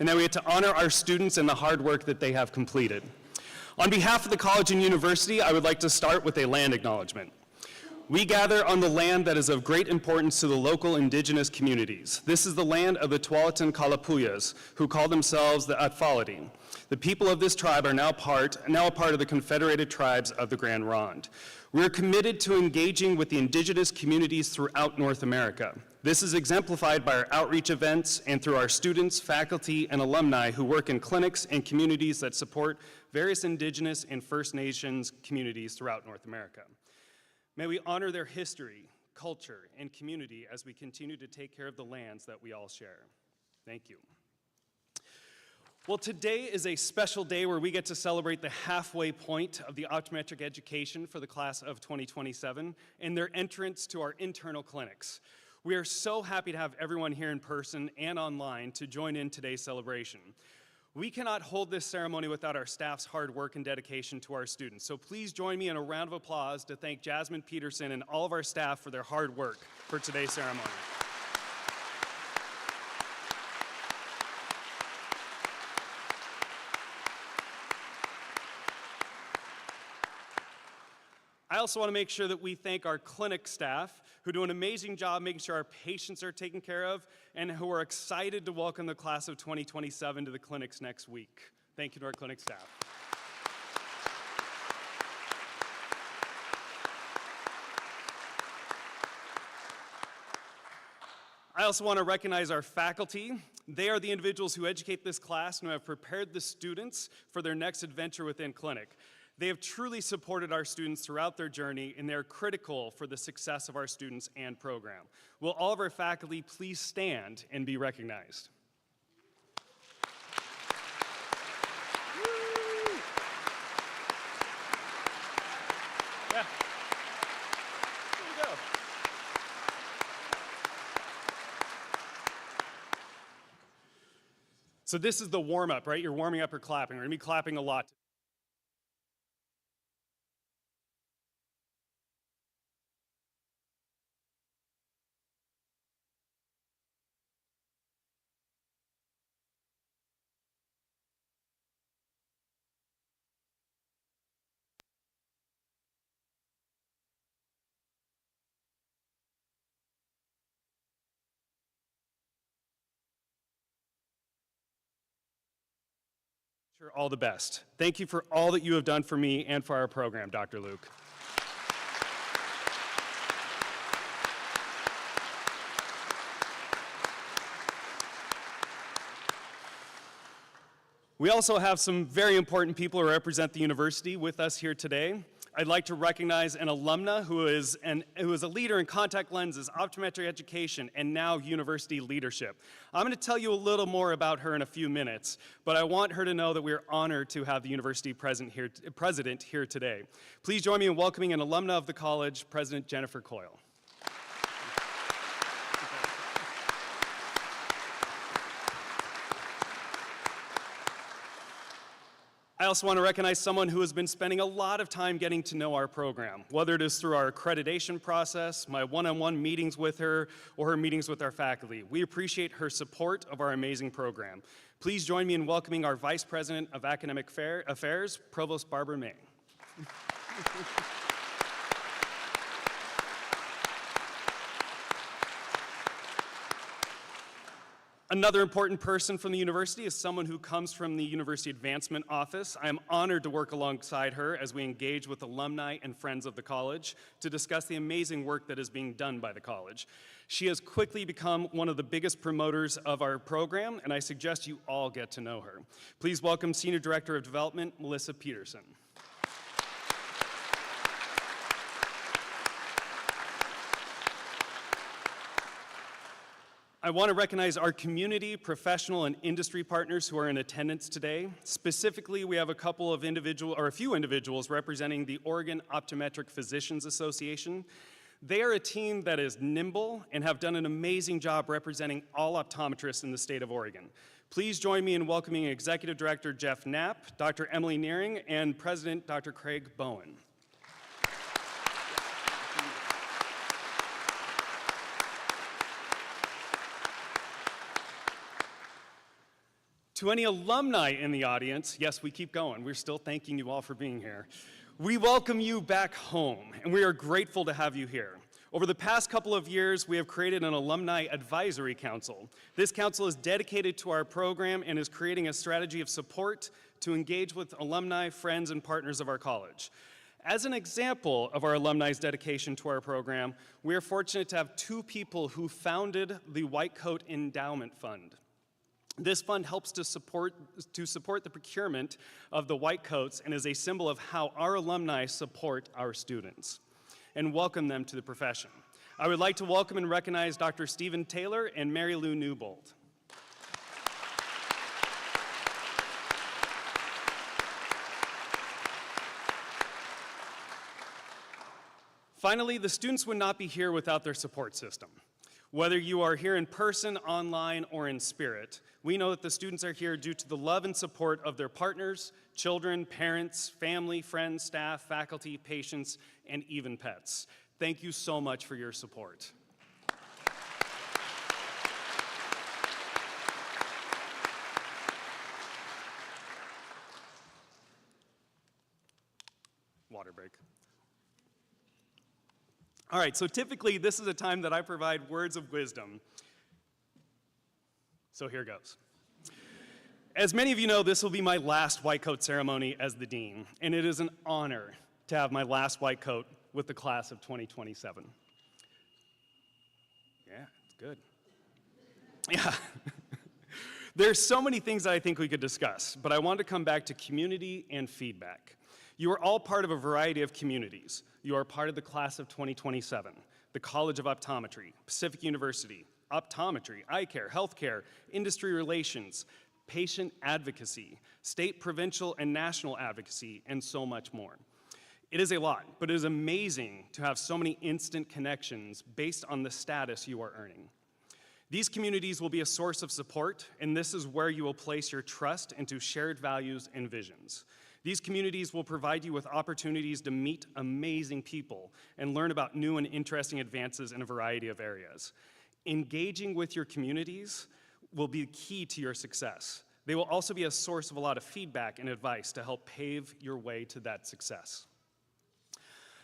and that we get to honor our students and the hard work that they have completed. On behalf of the college and university, I would like to start with a land acknowledgement. We gather on the land that is of great importance to the local indigenous communities. This is the land of the Tualatin Kalapuyas, who call themselves the Atfalati. The people of this tribe are now a part of the Confederated Tribes of the Grand Ronde. We are committed to engaging with the indigenous communities throughout North America. This is exemplified by our outreach events and through our students, faculty, and alumni who work in clinics and communities that support various indigenous and First Nations communities throughout North America. May we honor their history, culture, and community as we continue to take care of the lands that we all share. Thank you. Well, today is a special day where we get to celebrate the halfway point of the optometric education for the class of 2027 and their entrance to our internal clinics. We are so happy to have everyone here in person and online to join in today's celebration. We cannot hold this ceremony without our staff's hard work and dedication to our students. So please join me in a round of applause to thank Jasmine Peterson and all of our staff for their hard work for today's ceremony. I also want to make sure that we thank our clinic staff who do an amazing job making sure our patients are taken care of and who are excited to welcome the class of 2027 to the clinics next week. Thank you to our clinic staff. I also want to recognize our faculty. They are the individuals who educate this class and who have prepared the students for their next adventure within clinic. They have truly supported our students throughout their journey, and they're critical for the success of our students and program. Will all of our faculty please stand and be recognized? Yeah. There you go. So this is the warm-up, right? You're warming up or clapping. We're going to be clapping a lot. All the best. Thank you for all that you have done for me and for our program, Dr. Luke. We also have some very important people who represent the university with us here today. I'd like to recognize an alumna who is a leader in contact lenses, optometry education, and now university leadership. I'm going to tell you a little more about her in a few minutes, but I want her to know that we are honored to have the university president here today. Please join me in welcoming an alumna of the college, President Jennifer Coyle. I also want to recognize someone who has been spending a lot of time getting to know our program, whether it is through our accreditation process, my one-on-one meetings with her, or her meetings with our faculty. We appreciate her support of our amazing program. Please join me in welcoming our Vice President of Academic Affairs, Provost Barbara May. Another important person from the university is someone who comes from the University Advancement Office. I am honored to work alongside her as we engage with alumni and friends of the college to discuss the amazing work that is being done by the college. She has quickly become one of the biggest promoters of our program, and I suggest you all get to know her. Please welcome Senior Director of Development, Melissa Peterson. I want to recognize our community, professional, and industry partners who are in attendance today. Specifically, we have a few individuals representing the Oregon Optometric Physicians Association. They are a team that is nimble and have done an amazing job representing all optometrists in the state of Oregon. Please join me in welcoming Executive Director Jeff Knapp, Dr. Emily Nearing, and President Dr. Craig Bowen. To any alumni in the audience, yes, we keep going. We're still thanking you all for being here. We welcome you back home, and we are grateful to have you here. Over the past couple of years, we have created an alumni advisory council. This council is dedicated to our program and is creating a strategy of support to engage with alumni, friends, and partners of our college. As an example of our alumni's dedication to our program, we are fortunate to have two people who founded the White Coat Endowment Fund. This fund helps to support the procurement of the white coats and is a symbol of how our alumni support our students and welcome them to the profession. I would like to welcome and recognize Dr. Stephen Taylor and Mary Lou Newbold. Finally, the students would not be here without their support system. Whether you are here in person, online, or in spirit, we know that the students are here due to the love and support of their partners, children, parents, family, friends, staff, faculty, patients, and even pets. Thank you so much for your support. Water break. All right, so typically this is a time that I provide words of wisdom. So here goes. As many of you know, this will be my last white coat ceremony as the dean, and it is an honor to have my last white coat with the class of 2027. Yeah, it's good. Yeah. There's so many things that I think we could discuss, but I want to come back to community and feedback. You are all part of a variety of communities. You are part of the class of 2027, the College of Optometry, Pacific University, Optometry, eye care, healthcare, industry relations, patient advocacy, state, provincial, and national advocacy, and so much more. It is a lot, but it is amazing to have so many instant connections based on the status you are earning. These communities will be a source of support, and this is where you will place your trust into shared values and visions. These communities will provide you with opportunities to meet amazing people and learn about new and interesting advances in a variety of areas. Engaging with your communities will be key to your success. They will also be a source of a lot of feedback and advice to help pave your way to that success.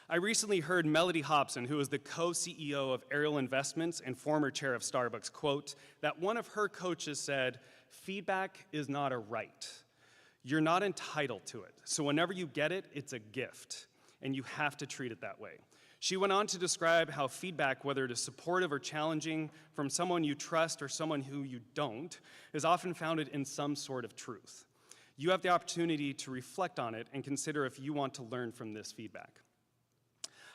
I recently heard Melody Hobson, who is the co-CEO of Ariel Investments and former chair of Starbucks, quote that one of her coaches said, "Feedback is not a right. You're not entitled to it. So whenever you get it, it's a gift, and you have to treat it that way." She went on to describe how feedback, whether it is supportive or challenging from someone you trust or someone who you don't, is often founded in some sort of truth. You have the opportunity to reflect on it and consider if you want to learn from this feedback.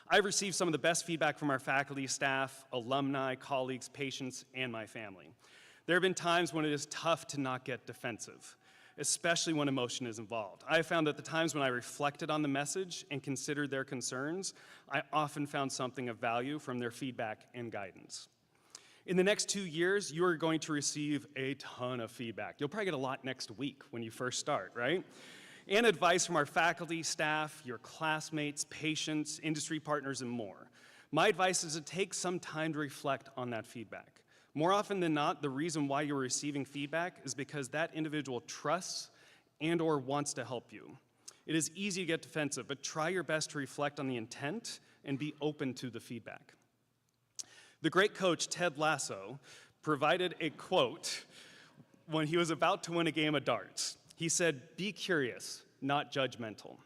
I've received some of the best feedback from our faculty, staff, alumni, colleagues, patients, and my family. There have been times when it is tough to not get defensive, especially when emotion is involved. I have found that the times when I reflected on the message and considered their concerns, I often found something of value from their feedback and guidance. In the next 2 years, you are going to receive a ton of feedback. You'll probably get a lot next week when you first start, right? And advice from our faculty, staff, your classmates, patients, industry partners, and more. My advice is to take some time to reflect on that feedback. More often than not, the reason why you're receiving feedback is because that individual trusts and/or wants to help you. It is easy to get defensive, but try your best to reflect on the intent and be open to the feedback. The great coach, Ted Lasso, provided a quote when he was about to win a game of darts. He said, "Be curious, not judgmental."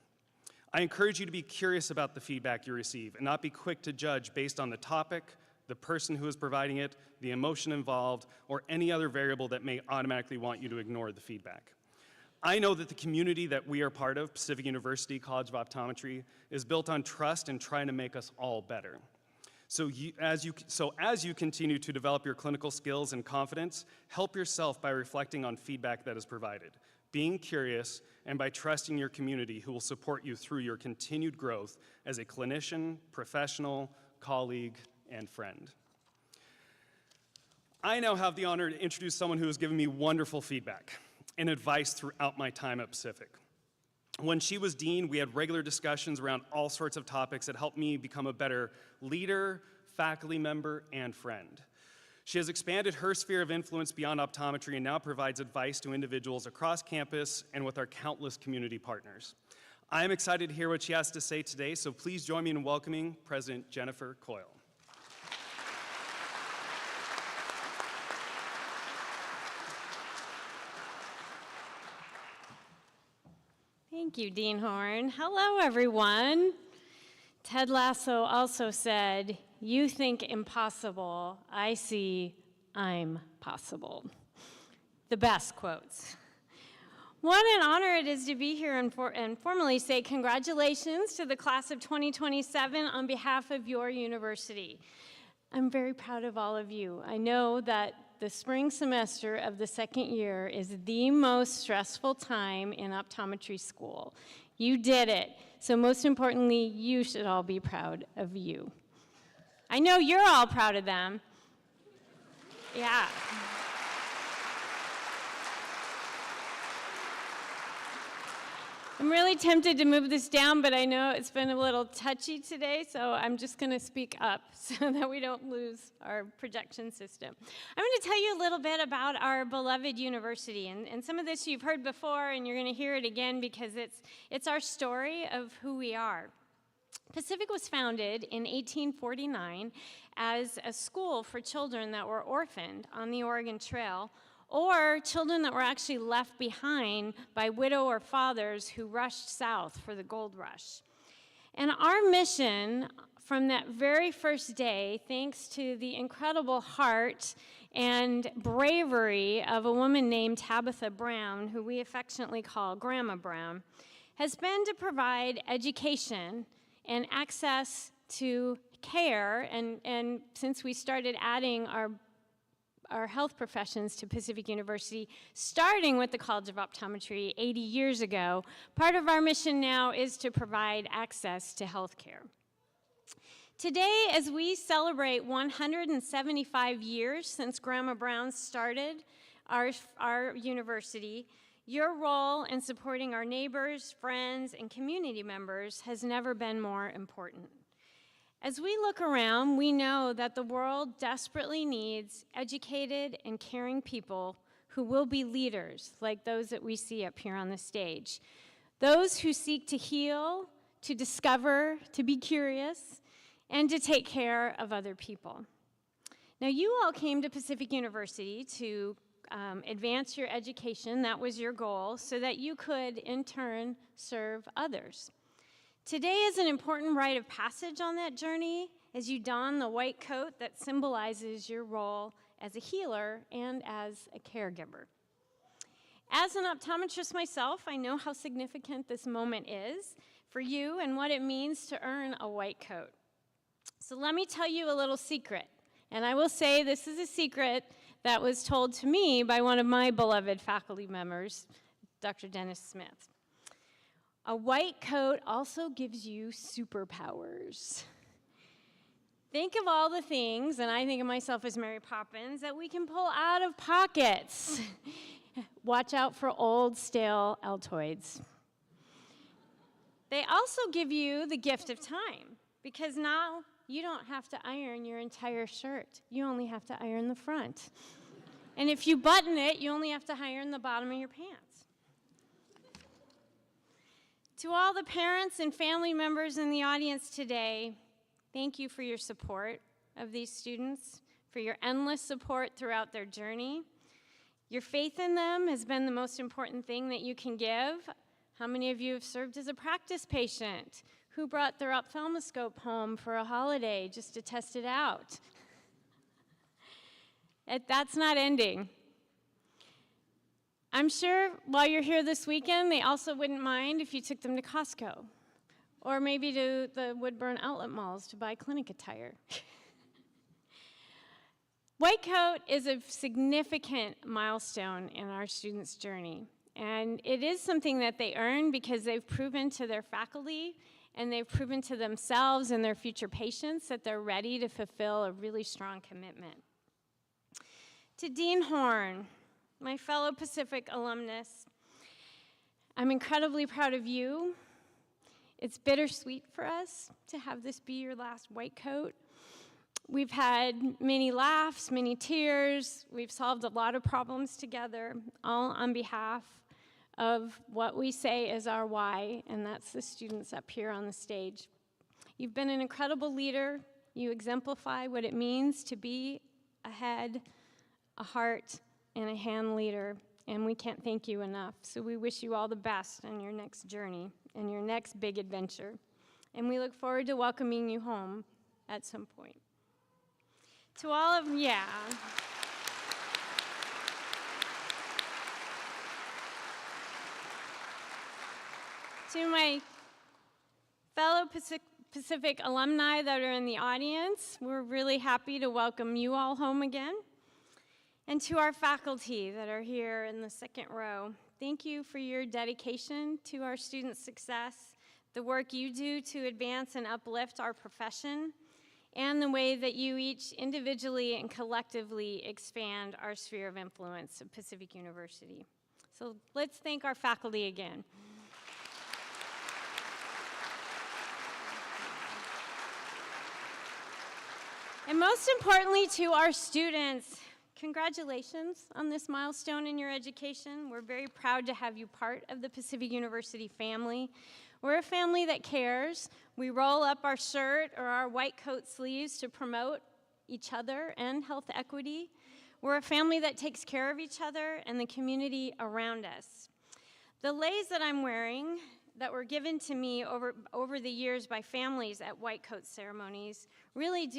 I encourage you to be curious about the feedback you receive and not be quick to judge based on the topic, the person who is providing it, the emotion involved, or any other variable that may automatically want you to ignore the feedback. I know that the community that we are part of, Pacific University College of Optometry, is built on trust and trying to make us all better. So as you continue to develop your clinical skills and confidence, help yourself by reflecting on feedback that is provided, being curious, and by trusting your community who will support you through your continued growth as a clinician, professional, colleague, and friend. I now have the honor to introduce someone who has given me wonderful feedback and advice throughout my time at Pacific. When she was dean, we had regular discussions around all sorts of topics that helped me become a better leader, faculty member, and friend. She has expanded her sphere of influence beyond optometry and now provides advice to individuals across campus and with our countless community partners. I am excited to hear what she has to say today, so please join me in welcoming President Jennifer Coyle. Thank you, Dean Horn. Hello, everyone. Ted Lasso also said, "You think impossible, I see I'm possible." The best quotes. What an honor it is to be here and formally say congratulations to the class of 2027 on behalf of your university. I'm very proud of all of you. I know that the spring semester of the second year is the most stressful time in optometry school. You did it. So most importantly, you should all be proud of you. I know you're all proud of them. Yeah. I'm really tempted to move this down, but I know it's been a little touchy today, so I'm just going to speak up so that we don't lose our projection system. I'm going to tell you a little bit about our beloved university, and some of this you've heard before, and you're going to hear it again because it's our story of who we are. Pacific was founded in 1849 as a school for children that were orphaned on the Oregon Trail, or children that were actually left behind by widow or fathers who rushed south for the gold rush. And our mission from that very first day, thanks to the incredible heart and bravery of a woman named Tabitha Brown, who we affectionately call Grandma Brown, has been to provide education and access to care. And since we started adding our health professions to Pacific University, starting with the College of Optometry 80 years ago, part of our mission now is to provide access to health care. Today, as we celebrate 175 years since Grandma Brown started our university, your role in supporting our neighbors, friends, and community members has never been more important. As we look around, we know that the world desperately needs educated and caring people who will be leaders, like those that we see up here on the stage. Those who seek to heal, to discover, to be curious, and to take care of other people. Now, you all came to Pacific University to advance your education. That was your goal, so that you could, in turn, serve others. Today is an important rite of passage on that journey as you don the white coat that symbolizes your role as a healer and as a caregiver. As an optometrist myself, I know how significant this moment is for you and what it means to earn a white coat. So let me tell you a little secret. And I will say this is a secret that was told to me by one of my beloved faculty members, Dr. Dennis Smith. A white coat also gives you superpowers. Think of all the things, and I think of myself as Mary Poppins, that we can pull out of pockets. Watch out for old, stale Altoids. They also give you the gift of time, because now you don't have to iron your entire shirt. You only have to iron the front. And if you button it, you only have to iron the bottom of your pants. To all the parents and family members in the audience today, thank you for your support of these students, for your endless support throughout their journey. Your faith in them has been the most important thing that you can give. How many of you have served as a practice patient? Who brought their ophthalmoscope home for a holiday just to test it out? That's not ending. I'm sure while you're here this weekend, they also wouldn't mind if you took them to Costco, or maybe to the Woodburn outlet malls to buy clinic attire. White coat is a significant milestone in our students' journey, and it is something that they earn because they've proven to their faculty and they've proven to themselves and their future patients that they're ready to fulfill a really strong commitment. To Dean Horn, my fellow Pacific alumnus, I'm incredibly proud of you. It's bittersweet for us to have this be your last white coat. We've had many laughs, many tears. We've solved a lot of problems together, all on behalf of what we say is our why, and that's the students up here on the stage. You've been an incredible leader. You exemplify what it means to be a head, a heart, and a hand leader, and we can't thank you enough. So we wish you all the best on your next journey and your next big adventure. And we look forward to welcoming you home at some point. To all of, yeah. To my fellow Pacific alumni that are in the audience, we're really happy to welcome you all home again. And to our faculty that are here in the second row, thank you for your dedication to our students' success, the work you do to advance and uplift our profession, and the way that you each individually and collectively expand our sphere of influence at Pacific University. So let's thank our faculty again. And most importantly, to our students, congratulations on this milestone in your education. We're very proud to have you part of the Pacific University family. We're a family that cares. We roll up our shirt or our white coat sleeves to promote each other and health equity. We're a family that takes care of each other and the community around us. The leis that I'm wearing that were given to me over the years by families at white coat ceremonies really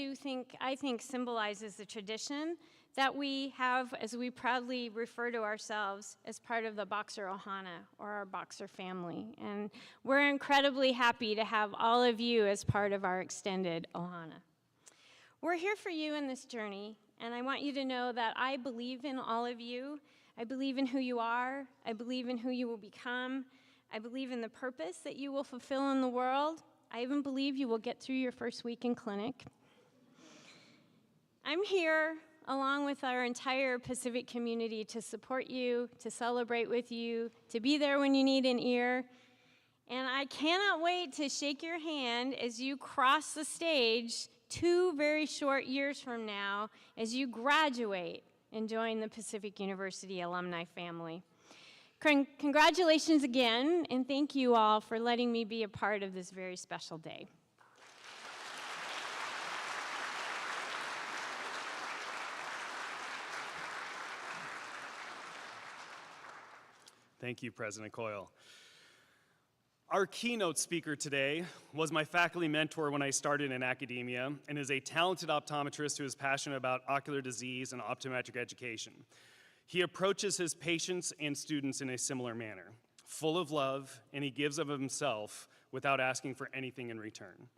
I think symbolizes the tradition that we have as we proudly refer to ourselves as part of the Boxer Ohana, or our Boxer family. And we're incredibly happy to have all of you as part of our extended Ohana. We're here for you in this journey, and I want you to know that I believe in all of you. I believe in who you are. I believe in who you will become. I believe in the purpose that you will fulfill in the world. I even believe you will get through your first week in clinic. I'm here along with our entire Pacific community to support you, to celebrate with you, to be there when you need an ear. And I cannot wait to shake your hand as you cross the stage 2 very short years from now as you graduate and join the Pacific University alumni family. Congratulations again, and thank you all for letting me be a part of this very special day. Thank you, President Coyle. Our keynote speaker today was my faculty mentor when I started in academia and is a talented optometrist who is passionate about ocular disease and optometric education. He approaches his patients and students in a similar manner, full of love, and he gives of himself without asking for anything in return.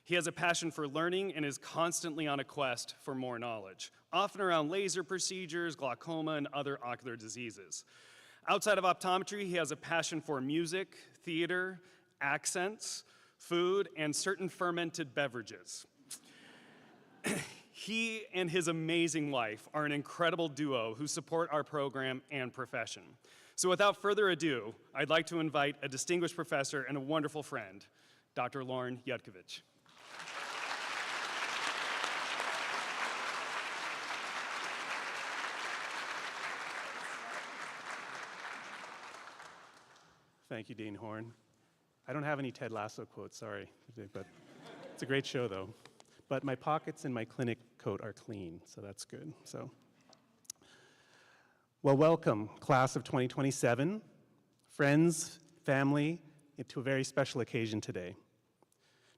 He has a passion for learning and is constantly on a quest for more knowledge, often around laser procedures, glaucoma, and other ocular diseases. Outside of optometry, he has a passion for music, theater, accents, food, and certain fermented beverages. He and his amazing wife are an incredible duo who support our program and profession. So without further ado, I'd like to invite a distinguished professor and a wonderful friend, Dr. Lauren Yudkovich. Thank you, Dean Horn. I don't have any Ted Lasso quotes, sorry, but it's a great show, though. But my pockets in my clinic coat are clean, so that's good. Well, welcome, class of 2027, friends, family, to a very special occasion today.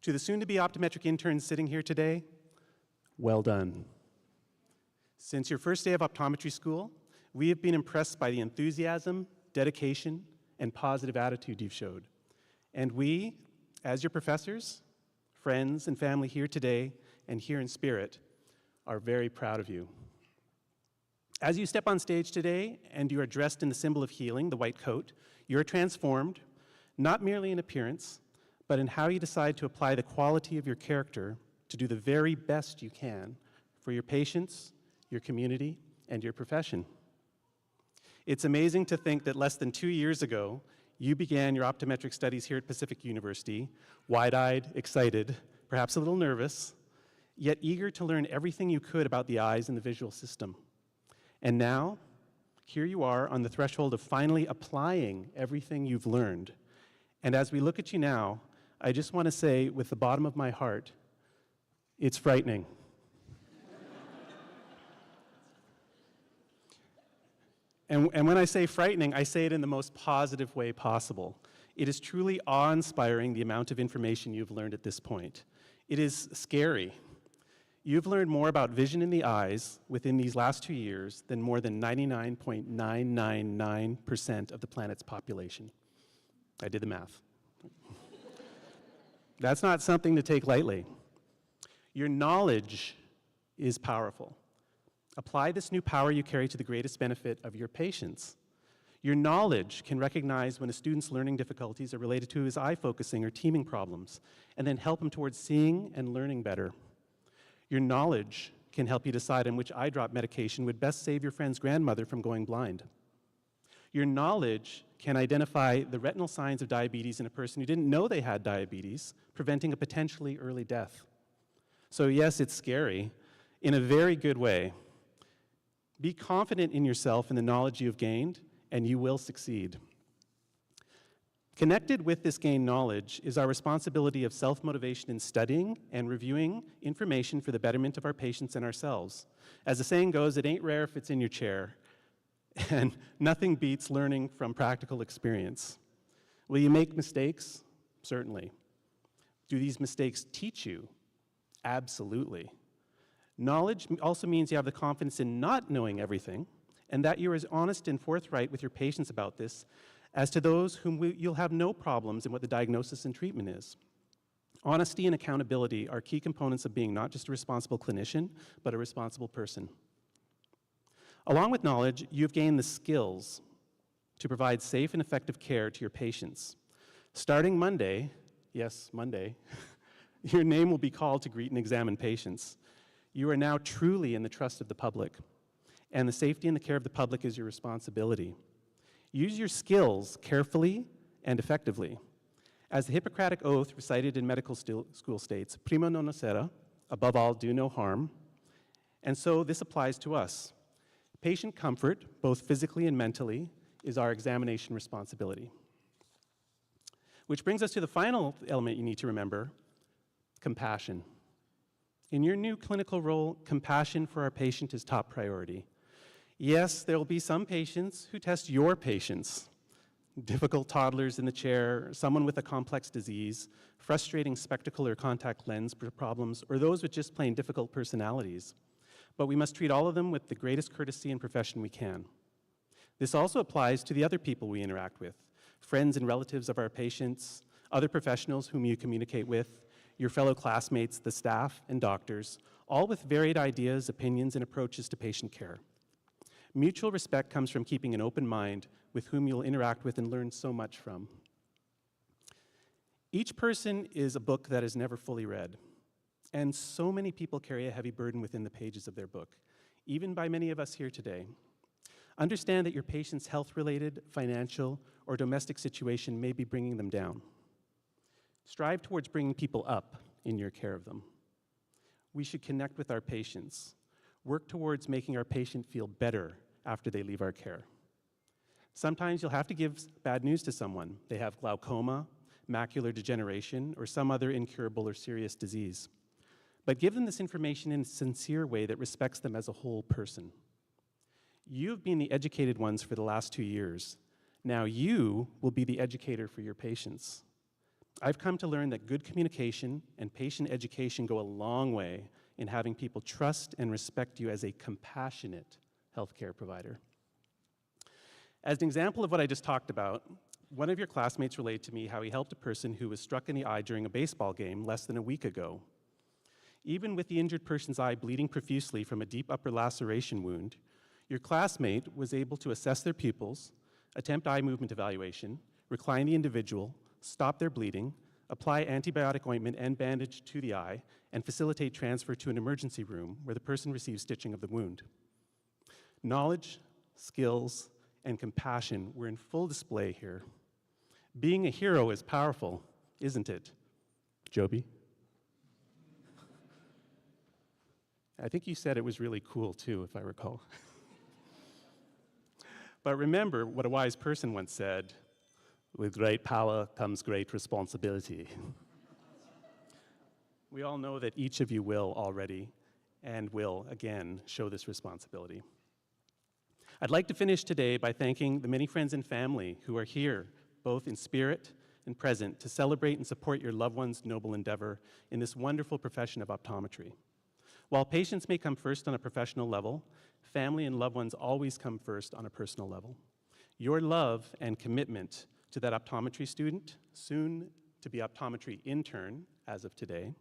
To the soon-to-be optometric interns sitting here today, well done. Since your first day of optometry school, we have been impressed by the enthusiasm, dedication, and positive attitude you've showed. And we, as your professors, friends, and family here today, and here in spirit, are very proud of you. As you step on stage today and you are dressed in the symbol of healing, the white coat, you are transformed, not merely in appearance, but in how you decide to apply the quality of your character to do the very best you can for your patients, your community, and your profession. It's amazing to think that less than 2 years ago, you began your optometric studies here at Pacific University, wide-eyed, excited, perhaps a little nervous, yet eager to learn everything you could about the eyes and the visual system. And now, here you are on the threshold of finally applying everything you've learned. And as we look at you now, I just want to say with the bottom of my heart, it's frightening. And when I say frightening, I say it in the most positive way possible. It is truly awe-inspiring, the amount of information you've learned at this point. It is scary. You've learned more about vision in the eyes within these last 2 years than more than 99.999% of the planet's population. I did the math. That's not something to take lightly. Your knowledge is powerful. Apply this new power you carry to the greatest benefit of your patients. Your knowledge can recognize when a student's learning difficulties are related to his eye focusing or teaming problems, and then help him towards seeing and learning better. Your knowledge can help you decide on which eye drop medication would best save your friend's grandmother from going blind. Your knowledge can identify the retinal signs of diabetes in a person who didn't know they had diabetes, preventing a potentially early death. So yes, it's scary, in a very good way. Be confident in yourself and the knowledge you have gained, and you will succeed. Connected with this gained knowledge is our responsibility of self-motivation in studying and reviewing information for the betterment of our patients and ourselves. As the saying goes, it ain't rare if it's in your chair, and nothing beats learning from practical experience. Will you make mistakes? Certainly. Do these mistakes teach you? Absolutely. Knowledge also means you have the confidence in not knowing everything, and that you're as honest and forthright with your patients about this as to those whom you'll have no problems in what the diagnosis and treatment is. Honesty and accountability are key components of being not just a responsible clinician, but a responsible person. Along with knowledge, you've gained the skills to provide safe and effective care to your patients. Starting Monday, yes, Monday, your name will be called to greet and examine patients. You are now truly in the trust of the public, and the safety and the care of the public is your responsibility. Use your skills carefully and effectively. As the Hippocratic Oath recited in medical school states, prima non nocere, above all, do no harm, and so this applies to us. Patient comfort, both physically and mentally, is our examination responsibility. Which brings us to the final element you need to remember, compassion. In your new clinical role, compassion for our patient is top priority. Yes, there will be some patients who test your patients. Difficult toddlers in the chair, someone with a complex disease, frustrating spectacle or contact lens problems, or those with just plain difficult personalities. But we must treat all of them with the greatest courtesy and profession we can. This also applies to the other people we interact with, friends and relatives of our patients, other professionals whom you communicate with, your fellow classmates, the staff, and doctors, all with varied ideas, opinions, and approaches to patient care. Mutual respect comes from keeping an open mind with whom you'll interact with and learn so much from. Each person is a book that is never fully read, and so many people carry a heavy burden within the pages of their book, even by many of us here today. Understand that your patient's health-related, financial, or domestic situation may be bringing them down. Strive towards bringing people up in your care of them. We should connect with our patients, work towards making our patient feel better after they leave our care. Sometimes you'll have to give bad news to someone. They have glaucoma, macular degeneration, or some other incurable or serious disease. But give them this information in a sincere way that respects them as a whole person. You've been the educated ones for the last 2 years. Now you will be the educator for your patients. I've come to learn that good communication and patient education go a long way in having people trust and respect you as a compassionate healthcare provider. As an example of what I just talked about, one of your classmates relayed to me how he helped a person who was struck in the eye during a baseball game less than a week ago. Even with the injured person's eye bleeding profusely from a deep upper laceration wound, your classmate was able to assess their pupils, attempt eye movement evaluation, recline the individual, stop their bleeding, apply antibiotic ointment and bandage to the eye, and facilitate transfer to an emergency room where the person receives stitching of the wound. Knowledge, skills, and compassion were in full display here. Being a hero is powerful, isn't it, Joby? I think you said it was really cool too, if I recall. But remember what a wise person once said, with great power comes great responsibility. We all know that each of you will already and will again show this responsibility. I'd like to finish today by thanking the many friends and family who are here, both in spirit and present, to celebrate and support your loved one's noble endeavor in this wonderful profession of optometry. While patients may come first on a professional level, family and loved ones always come first on a personal level. Your love and commitment to that optometry student, soon to be optometry intern as of today,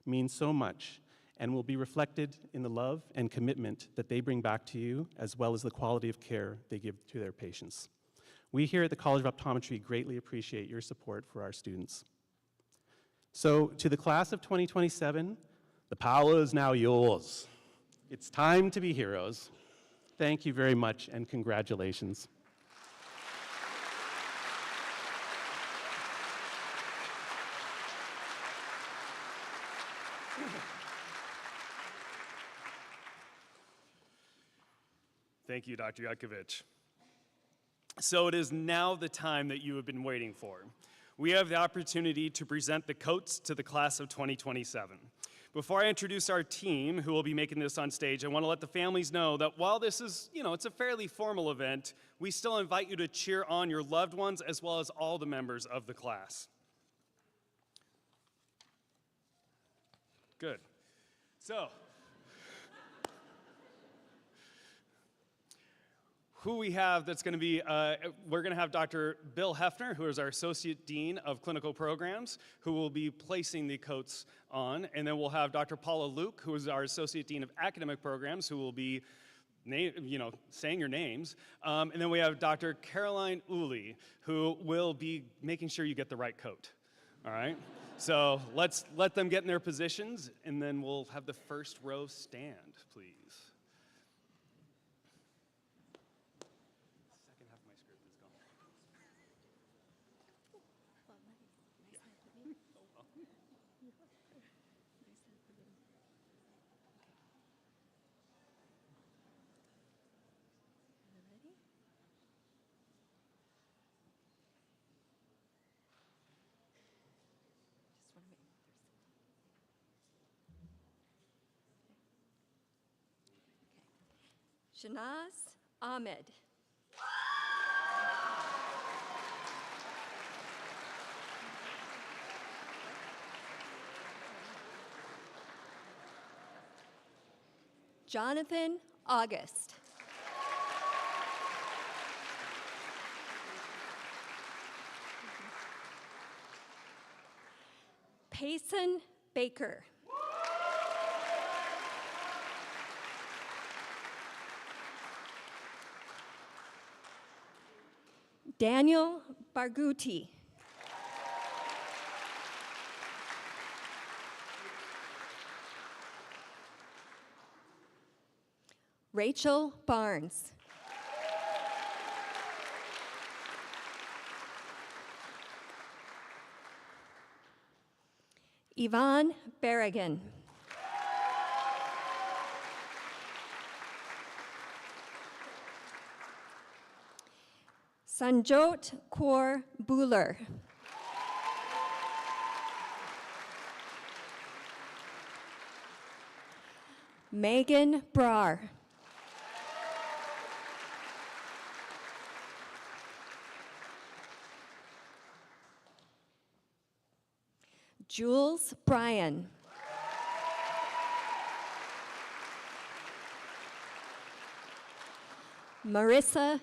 means so much and will be reflected in the love and commitment that they bring back to you, as well as the quality of care they give to their patients. We here at the College of Optometry greatly appreciate your support for our students. So to the class of 2027, the power is now yours. It's time to be heroes. Thank you very much and congratulations. Thank you, Dr. Yakovich. So it is now the time that you have been waiting for. We have the opportunity to present the coats to the class of 2027. Before I introduce our team who will be making this on stage, I want to let the families know that while this is, it's a fairly formal event, we still invite you to cheer on your loved ones as well as all the members of the class. Good. So, who we have that's going to be, we're going to have Dr. Bill Hefner, who is our Associate Dean of Clinical Programs, who will be placing the coats on. And then we'll have Dr. Paula Luke, who is our Associate Dean of Academic Programs, who will be saying your names. And then we have Dr. Caroline Uli, who will be making sure you get the right coat. All right? So let's let them get in their positions, and then we'll have the first row stand, please. Shanaz Ahmed. Jonathan August. Payson Baker. Daniel Barghouti. Rachel Barnes. Yvonne Berrigan. Sanjot Kaur Buller. Megan Brar. Jules Bryan. Marissa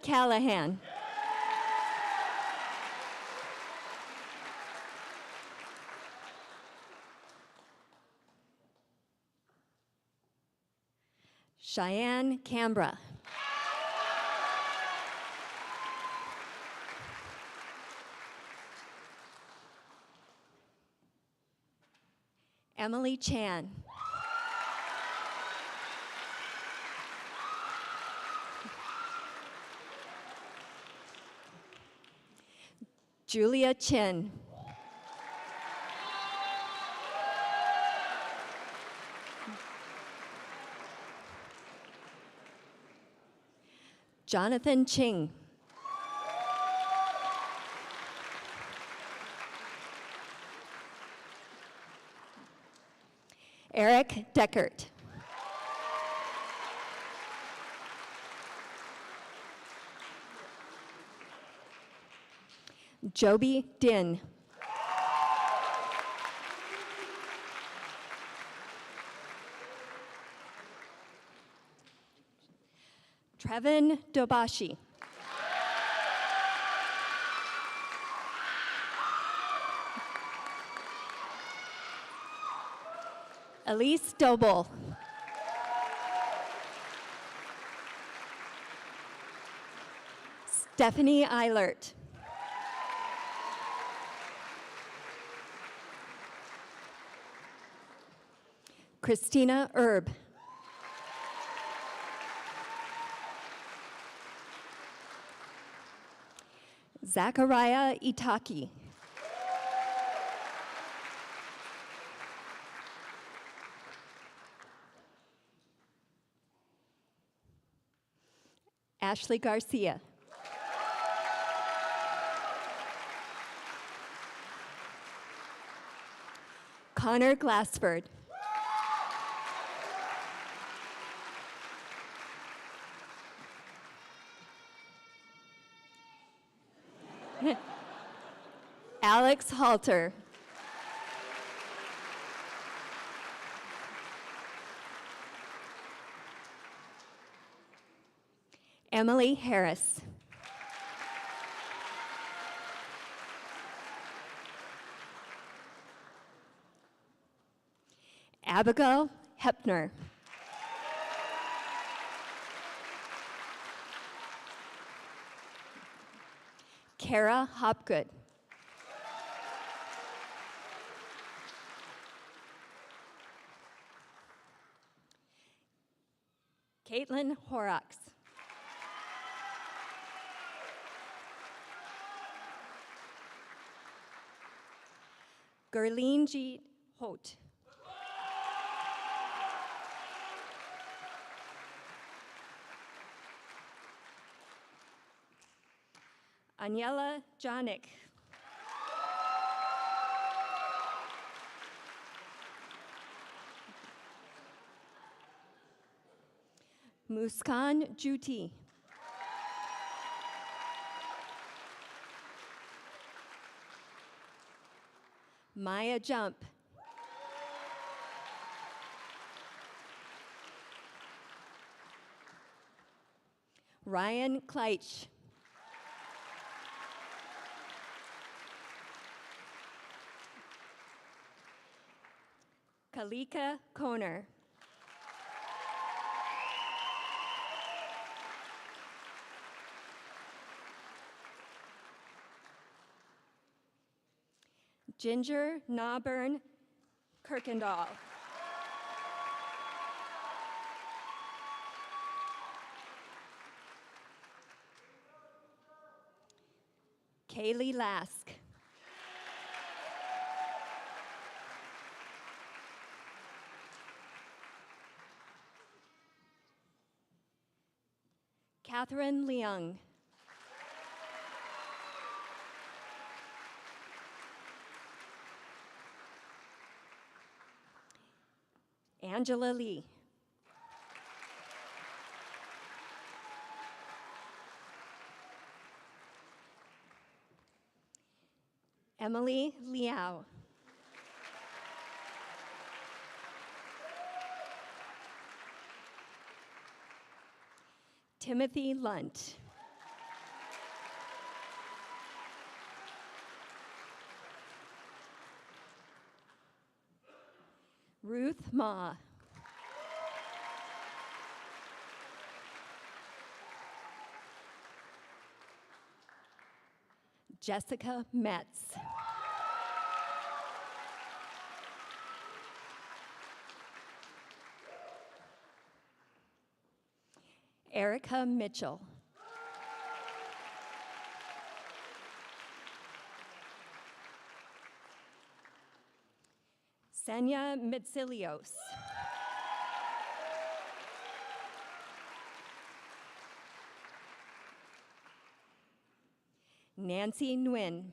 Callahan. Cheyenne Canberra. Emily Chan. Julia Chin. Jonathan Ching. Eric Deckert. Joby Din. Trevin Dobashi. Elise Doble. Stephanie Eilert. Christina Erb. Zachariah Itaki. Ashley Garcia. Connor Glassford. Alex Halter. Emily Harris. Abigail Hepner. Kara Hopgood. Caitlin Horrocks. Gerline G. Holt. Aniela Janik. Muskan Juti. Maya Jump. Ryan Kleitsch. Kalika Koner. Ginger Nauburn Kirkendall. Kaylee Lask. Catherine Leung. Angela Lee. Emily Liao. Timothy Lunt. Ruth Ma. Jessica Metz. Erica Mitchell. Senya Mitsilios. Nancy Nguyen.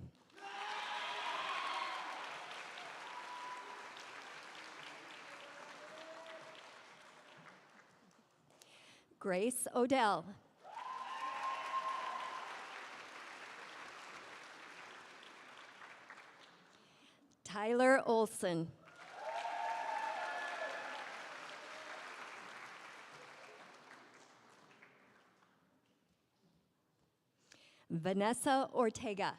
Grace Odell. Tyler Olson. Vanessa Ortega.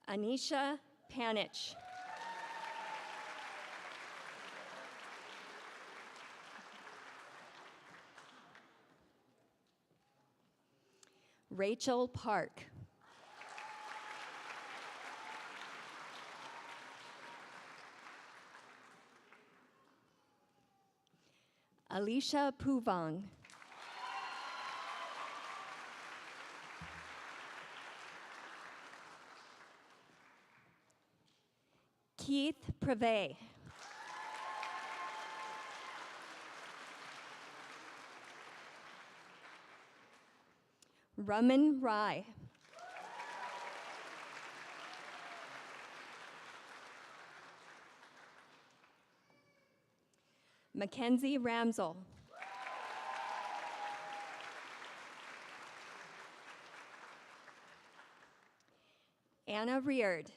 Anisha Panich. Rachel Park. Alicia Puvong. Keith Preve. Raman Rai. Mackenzie Ramsel. Anna Reard.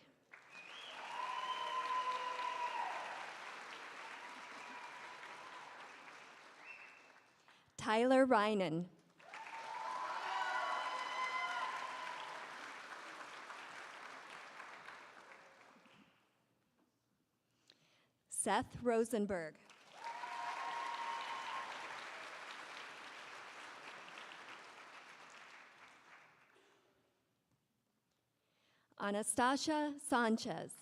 Tyler Reinen. Seth Rosenberg. Anastasia Sanchez.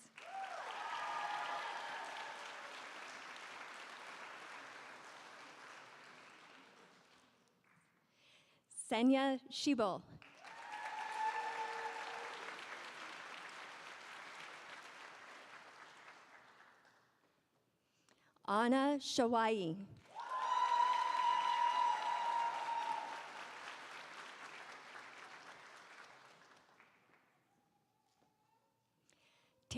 Senya Shibol. Anna Shawai.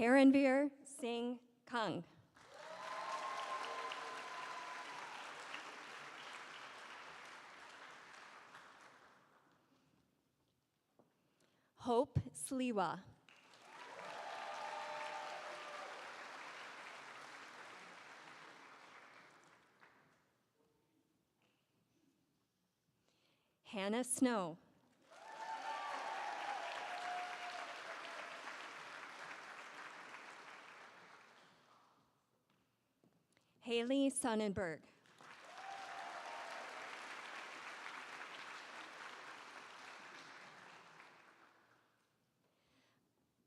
Taranveer Singh Kang. Hope Sliwa. Hannah Snow. Haley Sonnenberg.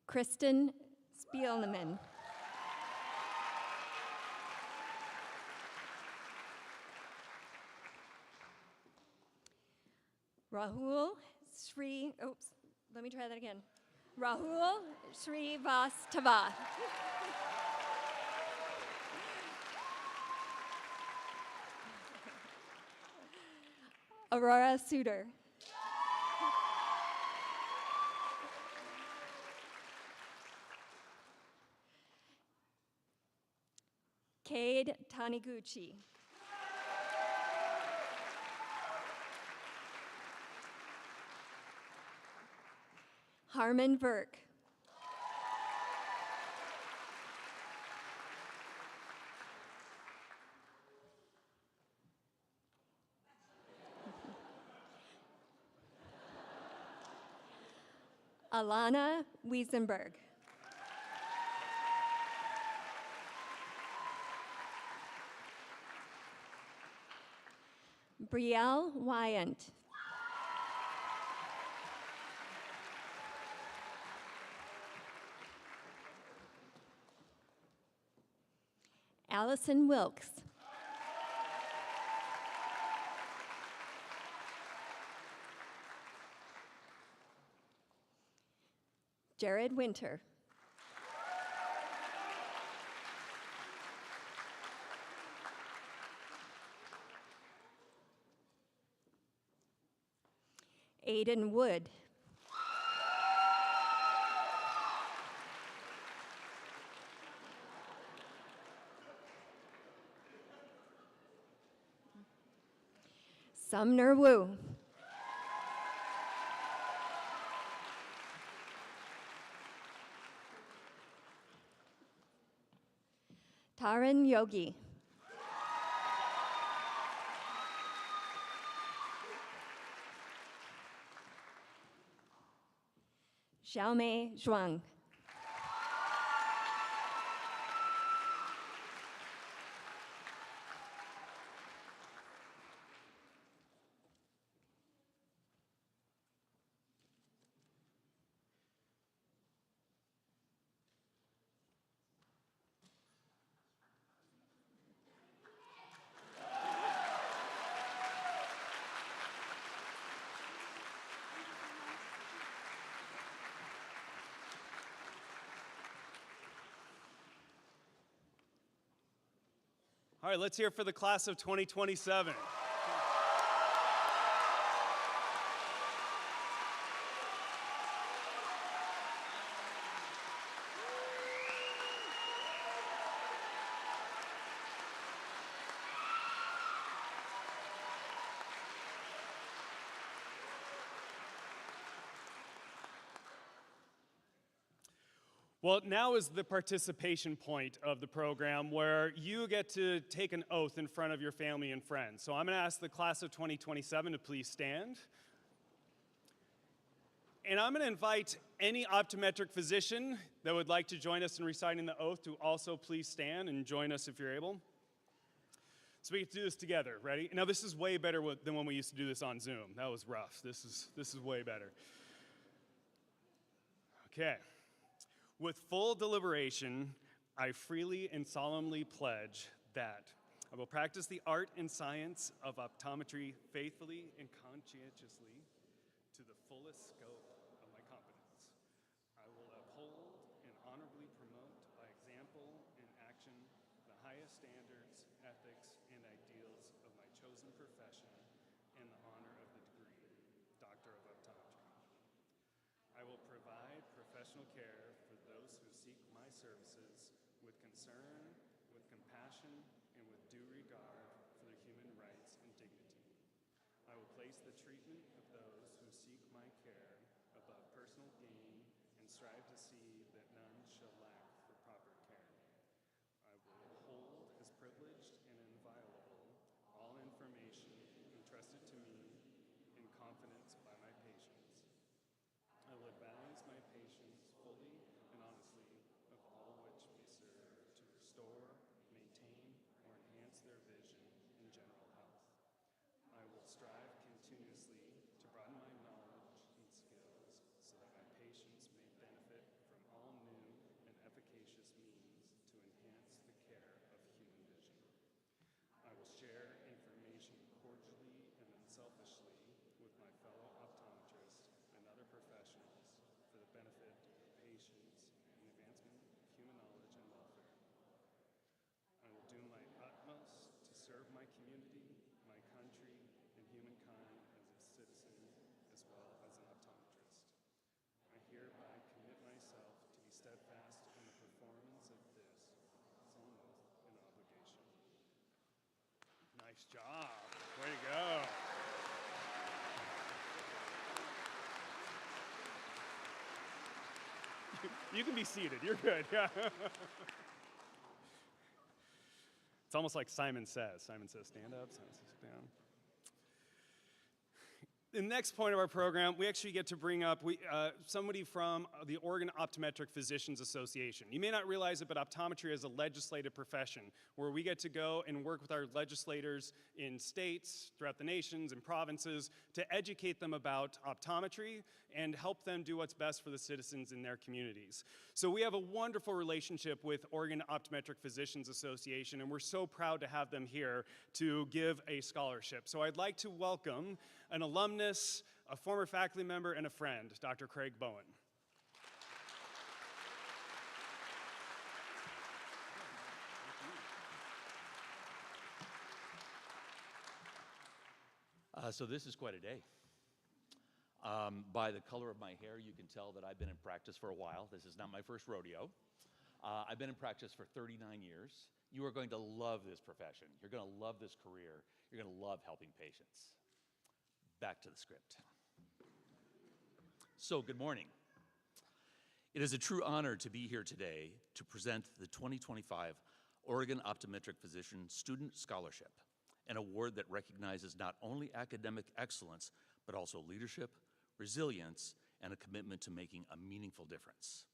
Kristen Spielman. Rahul let me try that again. Rahul Srivastava. Aurora Suter. Cade Taniguchi. Harmon Verk. Alana Wiesenberg. Brielle Wyant. Allison Wilkes. Jared Winter. Aiden Wood. Sumner Wu. Taran Yogi. Xiaomei Zhuang. All right, let's hear for the class of 2027. Well, now is the participation point of the program where you get to take an oath in front of your family and friends. So I'm going to ask the class of 2027 to please stand. And I'm going to invite any optometric physician that would like to join us in reciting the oath to also please stand and join us if you're able. So we get to do this together. Ready? Now this is way better than when we used to do this on Zoom. That was rough. This is way better. Okay. With full deliberation, I freely and solemnly pledge that I will practice the art and science of optometry faithfully and conscientiously to the fullest scope of my competence. I will uphold and honorably promote by example and action the highest standards, ethics, and ideals of my chosen profession in the honor of the degree, Doctor of Optometry. I will provide professional care for those who seek my services with concern, with compassion, and with due regard for their human rights and dignity. I will place the treatment of those who seek my care above personal gain and strive to see that none shall lack for proper care. I will hold as privileged and inviolable all information entrusted to me in confidence by my patients. I will advise my patients fully and honestly of all which may serve to restore, maintain, or enhance their vision and general health. I will strive continuously to broaden my knowledge and skills so that my patients may benefit from all new and efficacious means to enhance the care of human vision. I will share information cordially and unselfishly with my fellow optometrists and other professionals for the benefit of patients and the advancement of human knowledge and welfare. I will do my utmost to serve my community, my country, and humankind as a citizen as well as an optometrist. I hereby commit myself to be steadfast in the performance of this solemn oath and obligation. Nice job. Way to go. You can be seated. You're good. Yeah. It's almost like Simon Says. Simon says, stand up. Simon says, sit down. The next point of our program, we actually get to bring up somebody from the Oregon Optometric Physicians Association. You may not realize it, but optometry is a legislative profession where we get to go and work with our legislators in states, throughout the nations, and provinces to educate them about optometry and help them do what's best for the citizens in their communities. So we have a wonderful relationship with Oregon Optometric Physicians Association, and we're so proud to have them here to give a scholarship. So I'd like to welcome an alumnus, a former faculty member, and a friend, Dr. Craig Bowen. So this is quite a day. By the color of my hair, you can tell that I've been in practice for a while. This is not my first rodeo. I've been in practice for 39 years. You are going to love this profession. You're going to love this career. You're going to love helping patients. Back to the script. So, good morning. It is a true honor to be here today to present the 2025 Oregon Optometric Physician Student Scholarship, an award that recognizes not only academic excellence, but also leadership, resilience, and a commitment to making a meaningful difference.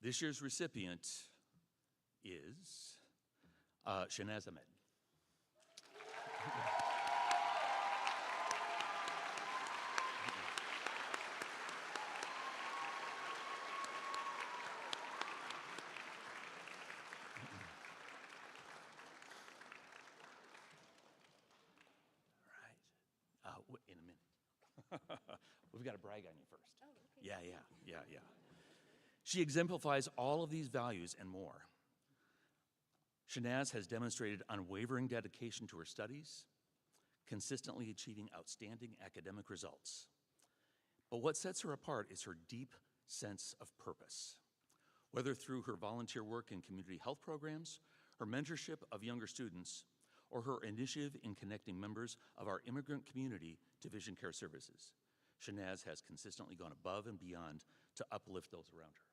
This year's recipient is Shanaz Ahmed. In a minute. We've got to brag on you first. Oh, okay. Yeah. She exemplifies all of these values and more. Shanaz has demonstrated unwavering dedication to her studies, consistently achieving outstanding academic results. But what sets her apart is her deep sense of purpose. Whether through her volunteer work in community health programs, her mentorship of younger students, or her initiative in connecting members of our immigrant community to vision care services, Shanaz has consistently gone above and beyond to uplift those around her.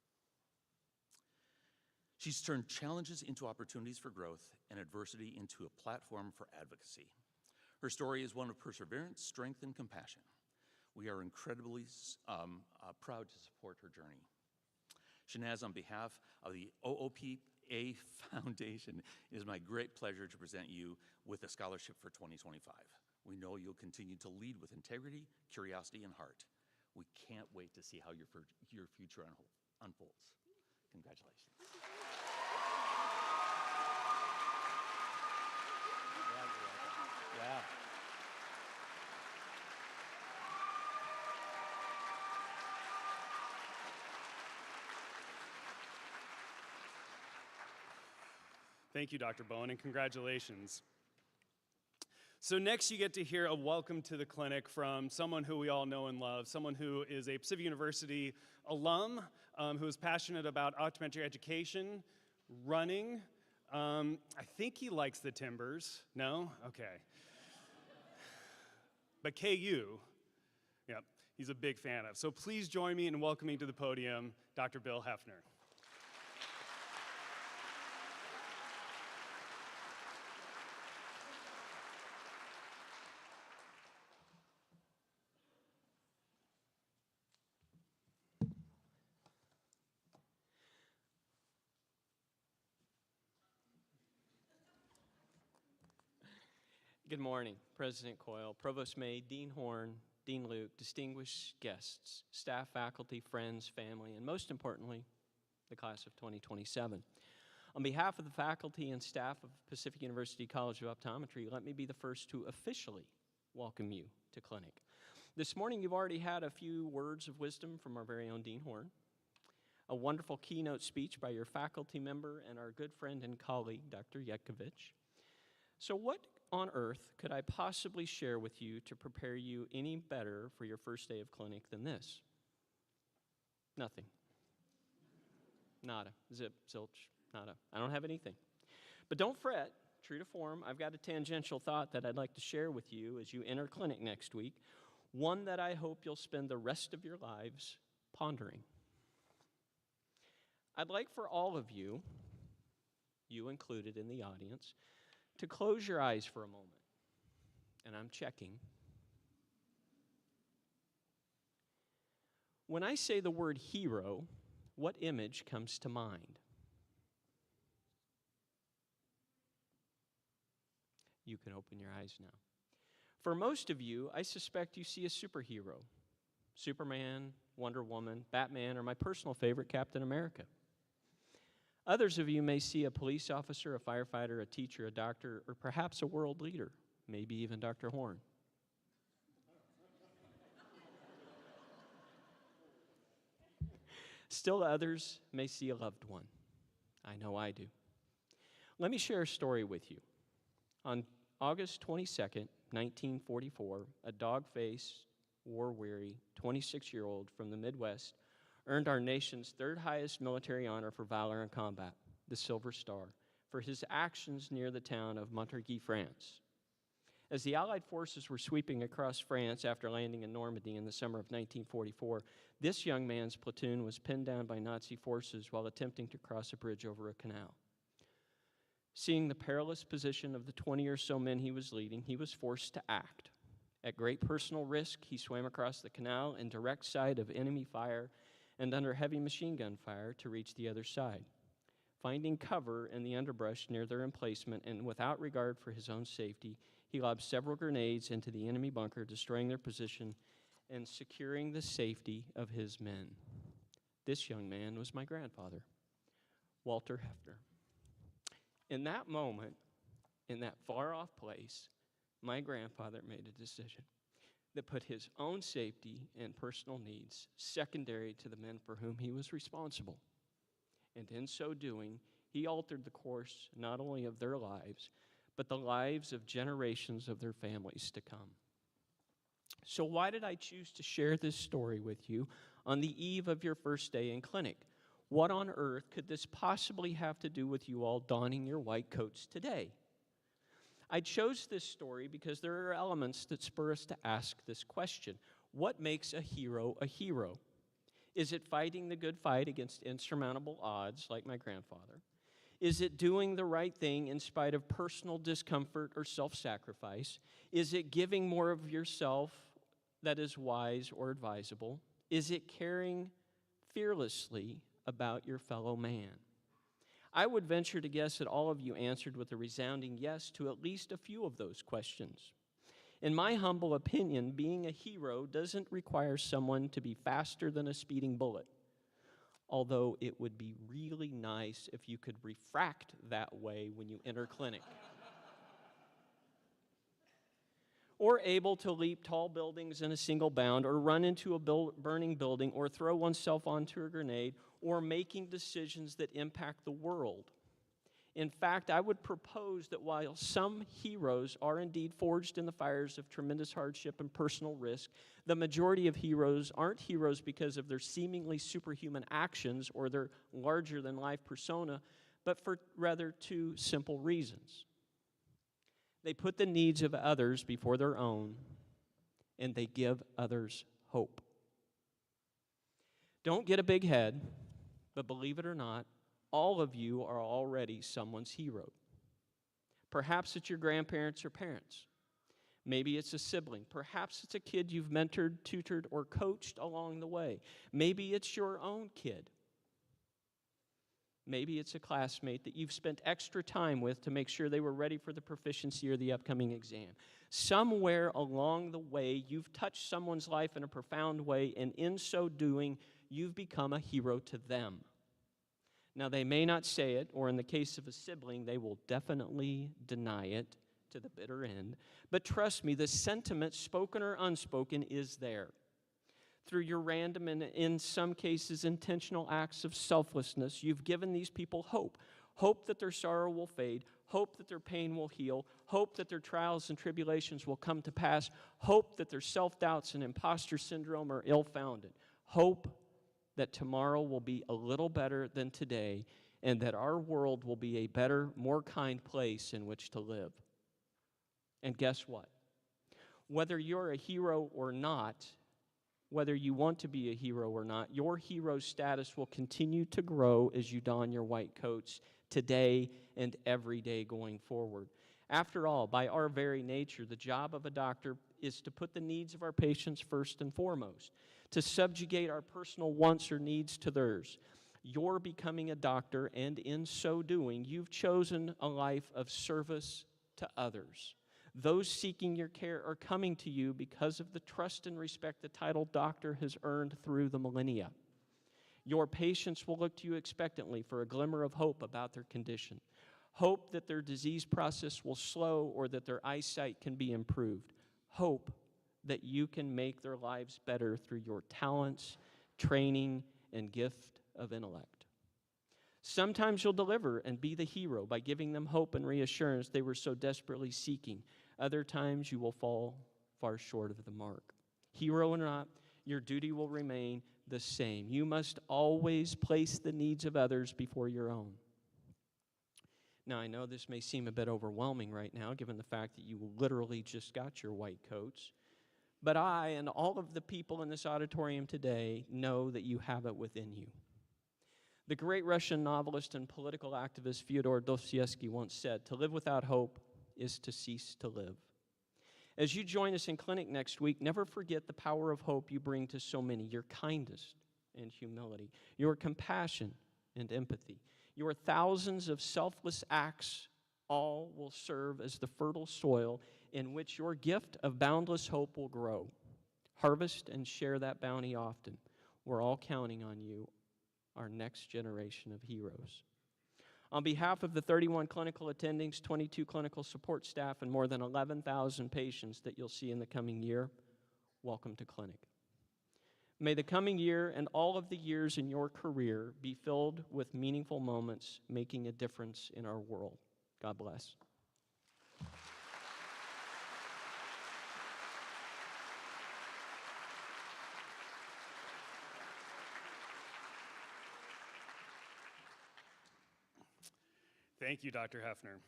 She's turned challenges into opportunities for growth and adversity into a platform for advocacy. Her story is one of perseverance, strength, and compassion. We are incredibly proud to support her journey. Shanaz, on behalf of the OOPA Foundation, it is my great pleasure to present you with a scholarship for 2025. We know you'll continue to lead with integrity, curiosity, and heart. We can't wait to see how your future unfolds. Congratulations. Yeah. Thank you, Dr. Bowen, and congratulations. So next you get to hear a welcome to the clinic from someone who we all know and love, someone who is a Pacific University alum, who is passionate about optometry education, running. I think he likes the Timbers. No? Okay. But KU, yep, he's a big fan of. So please join me in welcoming to the podium Dr. Bill Hefner. Good morning, President Coyle, Provost May, Dean Horn, Dean Luke, distinguished guests, staff, faculty, friends, family, and most importantly, the class of 2027. On behalf of the faculty and staff of Pacific University College of Optometry, let me be the first to officially welcome you to clinic. This morning, you've already had a few words of wisdom from our very own Dean Horn, a wonderful keynote speech by your faculty member and our good friend and colleague, Dr. Yetkovich. So what on earth could I possibly share with you to prepare you any better for your first day of clinic than this? Nothing. Nada. Zip, zilch, nada. I don't have anything. But don't fret. True to form, I've got a tangential thought that I'd like to share with you as you enter clinic next week, one that I hope you'll spend the rest of your lives pondering. I'd like for all of you, you included in the audience, to close your eyes for a moment. And I'm checking. When I say the word hero, what image comes to mind? You can open your eyes now. For most of you, I suspect you see a superhero. Superman, Wonder Woman, Batman, or my personal favorite, Captain America. Others of you may see a police officer, a firefighter, a teacher, a doctor, or perhaps a world leader, maybe even Dr. Horn. Still others may see a loved one. I know I do. Let me share a story with you. On August 22nd, 1944, a dog-faced, war-weary 26-year-old from the Midwest earned our nation's third highest military honor for valor in combat, the Silver Star, for his actions near the town of Montargis, France. As the Allied forces were sweeping across France after landing in Normandy in the summer of 1944, this young man's platoon was pinned down by Nazi forces while attempting to cross a bridge over a canal. Seeing the perilous position of the 20 or so men he was leading, he was forced to act. At great personal risk, he swam across the canal in direct sight of enemy fire and under heavy machine gun fire to reach the other side. Finding cover in the underbrush near their emplacement and without regard for his own safety, he lobbed several grenades into the enemy bunker, destroying their position and securing the safety of his men. This young man was my grandfather, Walter Hefner. In that moment, in that far-off place, my grandfather made a decision that put his own safety and personal needs secondary to the men for whom he was responsible. And in so doing, he altered the course not only of their lives, but the lives of generations of their families to come. So why did I choose to share this story with you on the eve of your first day in clinic? What on earth could this possibly have to do with you all donning your white coats today? I chose this story because there are elements that spur us to ask this question. What makes a hero a hero? Is it fighting the good fight against insurmountable odds like my grandfather? Is it doing the right thing in spite of personal discomfort or self-sacrifice? Is it giving more of yourself that is wise or advisable? Is it caring fearlessly about your fellow man? I would venture to guess that all of you answered with a resounding yes to at least a few of those questions. In my humble opinion, being a hero doesn't require someone to be faster than a speeding bullet, although it would be really nice if you could refract that way when you enter clinic. Or able to leap tall buildings in a single bound, or run into a burning building, or throw oneself onto a grenade, or making decisions that impact the world. In fact, I would propose that while some heroes are indeed forged in the fires of tremendous hardship and personal risk, the majority of heroes aren't heroes because of their seemingly superhuman actions or their larger-than-life persona, but for rather two simple reasons. They put the needs of others before their own, and they give others hope. Don't get a big head, but believe it or not, all of you are already someone's hero. Perhaps it's your grandparents or parents. Maybe it's a sibling. Perhaps it's a kid you've mentored, tutored, or coached along the way. Maybe it's your own kid. Maybe it's a classmate that you've spent extra time with to make sure they were ready for the proficiency or the upcoming exam. Somewhere along the way, you've touched someone's life in a profound way, and in so doing, you've become a hero to them. Now, they may not say it, or in the case of a sibling, they will definitely deny it to the bitter end. But trust me, the sentiment, spoken or unspoken, is there. Through your random and, in some cases, intentional acts of selflessness, you've given these people hope. Hope that their sorrow will fade. Hope that their pain will heal. Hope that their trials and tribulations will come to pass. Hope that their self-doubts and imposter syndrome are ill-founded. Hope that tomorrow will be a little better than today, and that our world will be a better, more kind place in which to live. And guess what? Whether you're a hero or not, whether you want to be a hero or not, your hero status will continue to grow as you don your white coats today and every day going forward. After all, by our very nature, the job of a doctor is to put the needs of our patients first and foremost, to subjugate our personal wants or needs to theirs. You're becoming a doctor, and in so doing, you've chosen a life of service to others. Those seeking your care are coming to you because of the trust and respect the title doctor has earned through the millennia. Your patients will look to you expectantly for a glimmer of hope about their condition. Hope that their disease process will slow or that their eyesight can be improved. Hope that you can make their lives better through your talents, training, and gift of intellect. Sometimes you'll deliver and be the hero by giving them hope and reassurance they were so desperately seeking. Other times you will fall far short of the mark. Hero or not, your duty will remain the same. You must always place the needs of others before your own. Now, I know this may seem a bit overwhelming right now, given the fact that you literally just got your white coats, but I and all of the people in this auditorium today know that you have it within you. The great Russian novelist and political activist Fyodor Dostoevsky once said, "To live without hope is to cease to live." As you join us in clinic next week, never forget the power of hope you bring to so many, your kindness and humility, your compassion and empathy. Your thousands of selfless acts all will serve as the fertile soil in which your gift of boundless hope will grow. Harvest and share that bounty often. We're all counting on you, our next generation of heroes. On behalf of the 31 clinical attendings, 22 clinical support staff, and more than 11,000 patients that you'll see in the coming year, welcome to clinic. May the coming year and all of the years in your career be filled with meaningful moments making a difference in our world. God bless. Thank you, Dr. Hefner.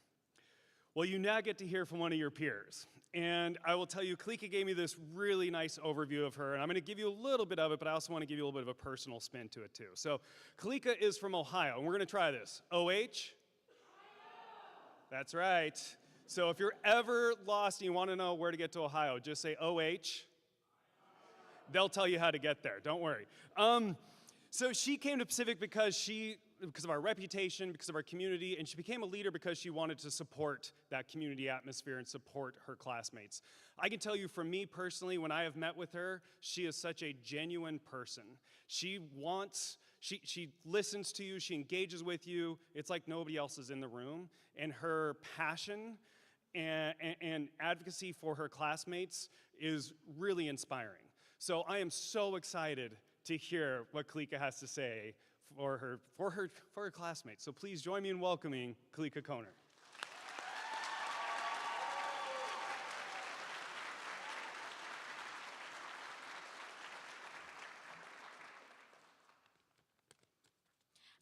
Well, you now get to hear from one of your peers. And I will tell you, Kalika gave me this really nice overview of her, and I'm going to give you a little bit of it, but I also want to give you a little bit of a personal spin to it, too. So Kalika is from Ohio, and we're going to try this. OH? That's right. So if you're ever lost and you want to know where to get to Ohio, just say OH. They'll tell you how to get there. Don't worry. So she came to Pacific because of our reputation, because of our community, and she became a leader because she wanted to support that community atmosphere and support her classmates. I can tell you from me personally, when I have met with her, she is such a genuine person. She listens to you, she engages with you. It's like nobody else is in the room, and her passion and advocacy for her classmates is really inspiring. So I am so excited to hear what Kalika has to say for her classmates. So please join me in welcoming Kalika Koner.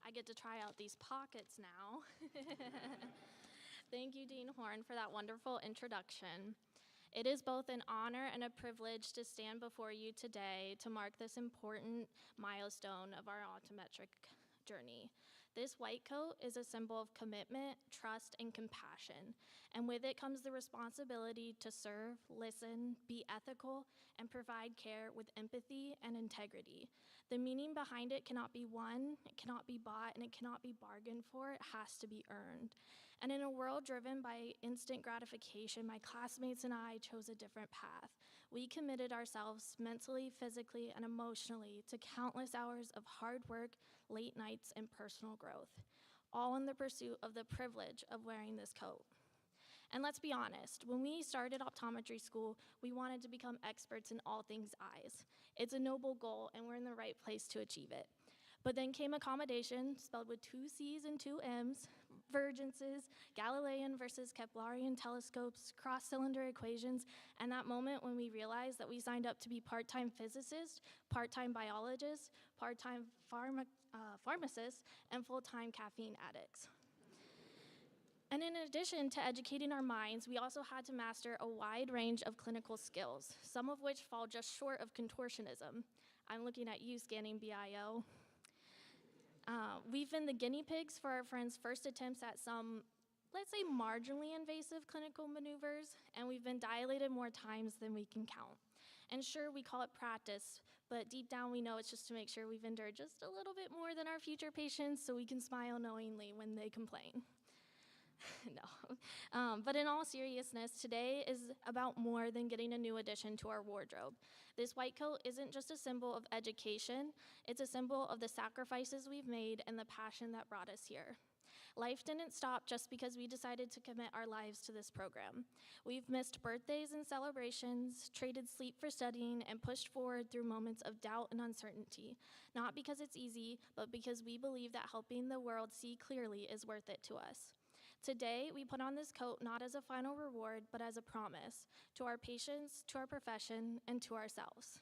I get to try out these pockets now. Thank you, Dean Horn, for that wonderful introduction. It is both an honor and a privilege to stand before you today to mark this important milestone of our optometric journey. This white coat is a symbol of commitment, trust, and compassion, and with it comes the responsibility to serve, listen, be ethical, and provide care with empathy and integrity. The meaning behind it cannot be won, it cannot be bought, and it cannot be bargained for. It has to be earned. And in a world driven by instant gratification, my classmates and I chose a different path. We committed ourselves mentally, physically, and emotionally to countless hours of hard work, late nights, and personal growth, all in the pursuit of the privilege of wearing this coat. And let's be honest, when we started optometry school, we wanted to become experts in all things eyes. It's a noble goal, and we're in the right place to achieve it. But then came accommodation, spelled with 2 C's and 2 M's, divergences, Galilean versus Keplerian telescopes, cross-cylinder equations, and that moment when we realized that we signed up to be part-time physicists, part-time biologists, part-time pharmacists, and full-time caffeine addicts. And in addition to educating our minds, we also had to master a wide range of clinical skills, some of which fall just short of contortionism. I'm looking at you, scanning BIO. We've been the guinea pigs for our friends' first attempts at some, let's say, marginally invasive clinical maneuvers, and we've been dilated more times than we can count. And sure, we call it practice, but deep down we know it's just to make sure we've endured just a little bit more than our future patients so we can smile knowingly when they complain. No. But in all seriousness, today is about more than getting a new addition to our wardrobe. This white coat isn't just a symbol of education, it's a symbol of the sacrifices we've made and the passion that brought us here. Life didn't stop just because we decided to commit our lives to this program. We've missed birthdays and celebrations, traded sleep for studying, and pushed forward through moments of doubt and uncertainty, not because it's easy, but because we believe that helping the world see clearly is worth it to us. Today, we put on this coat not as a final reward, but as a promise to our patients, to our profession, and to ourselves.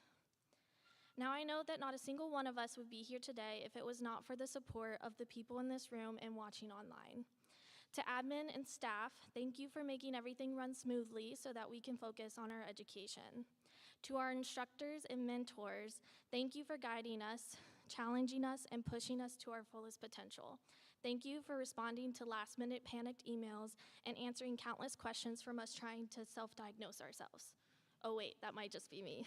Now, I know that not a single one of us would be here today if it was not for the support of the people in this room and watching online. To admin and staff, thank you for making everything run smoothly so that we can focus on our education. To our instructors and mentors, thank you for guiding us, challenging us, and pushing us to our fullest potential. Thank you for responding to last-minute panicked emails and answering countless questions from us trying to self-diagnose ourselves. Oh wait, that might just be me.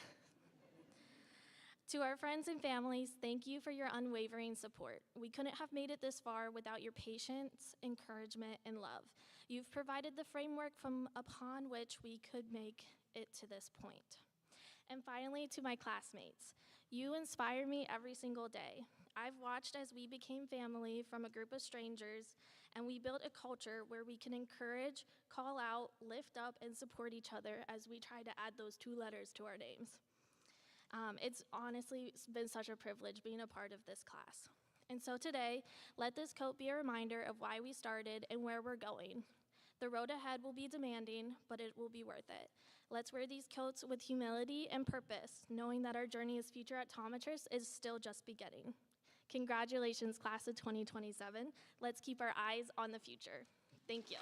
To our friends and families, thank you for your unwavering support. We couldn't have made it this far without your patience, encouragement, and love. You've provided the framework from upon which we could make it to this point. And finally, to my classmates, you inspire me every single day. I've watched as we became family from a group of strangers, and we built a culture where we can encourage, call out, lift up, and support each other as we try to add those 2 letters to our names. It's honestly been such a privilege being a part of this class. And so today, let this coat be a reminder of why we started and where we're going. The road ahead will be demanding, but it will be worth it. Let's wear these coats with humility and purpose, knowing that our journey as future optometrists is still just beginning. Congratulations, class of 2027. Let's keep our eyes on the future. Thank you.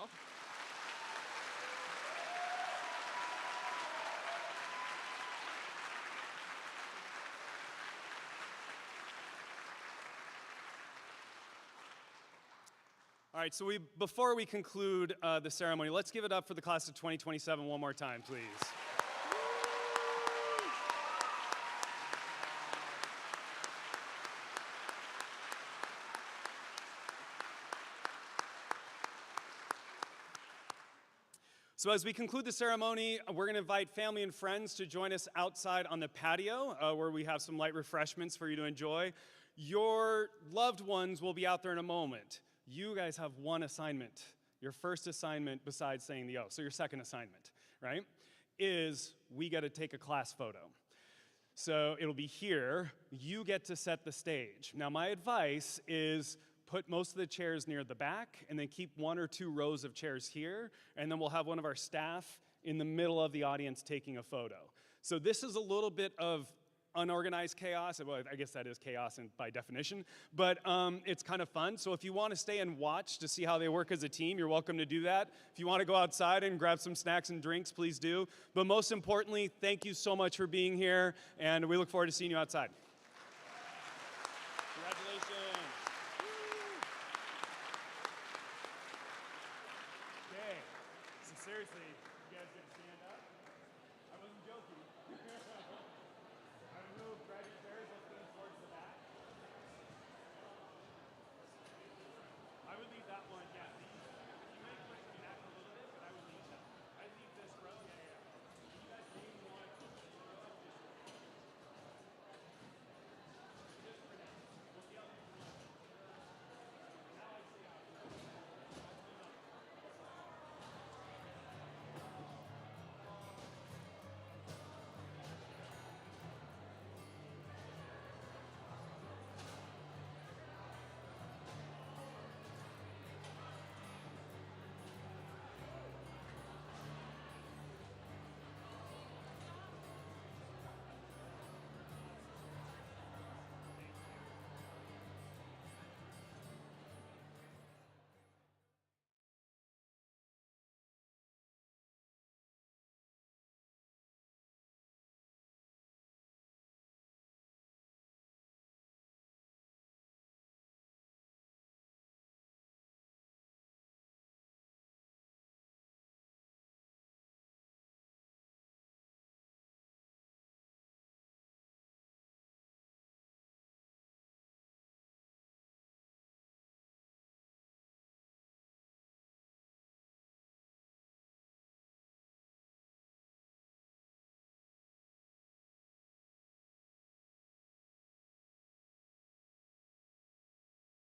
All right, so before we conclude the ceremony, let's give it up for the class of 2027 one more time, please. So as we conclude the ceremony, we're going to invite family and friends to join us outside on the patio where we have some light refreshments for you to enjoy. Your loved ones will be out there in a moment. You guys have one assignment. Your first assignment besides saying the oath, so your second assignment, right, is we got to take a class photo. So it'll be here. You get to set the stage. Now, my advice is put most of the chairs near the back and then keep 1 or 2 rows of chairs here, and then we'll have one of our staff in the middle of the audience taking a photo. So this is a little bit of unorganized chaos. Well, I guess that is chaos by definition, but it's kind of fun. So if you want to stay and watch to see how they work as a team, you're welcome to do that. If you want to go outside and grab some snacks and drinks, please do. But most importantly, thank you so much for being here, and we look forward to seeing you outside. Congratulations. Okay, so seriously, you guys gonna stand up? I wasn't joking.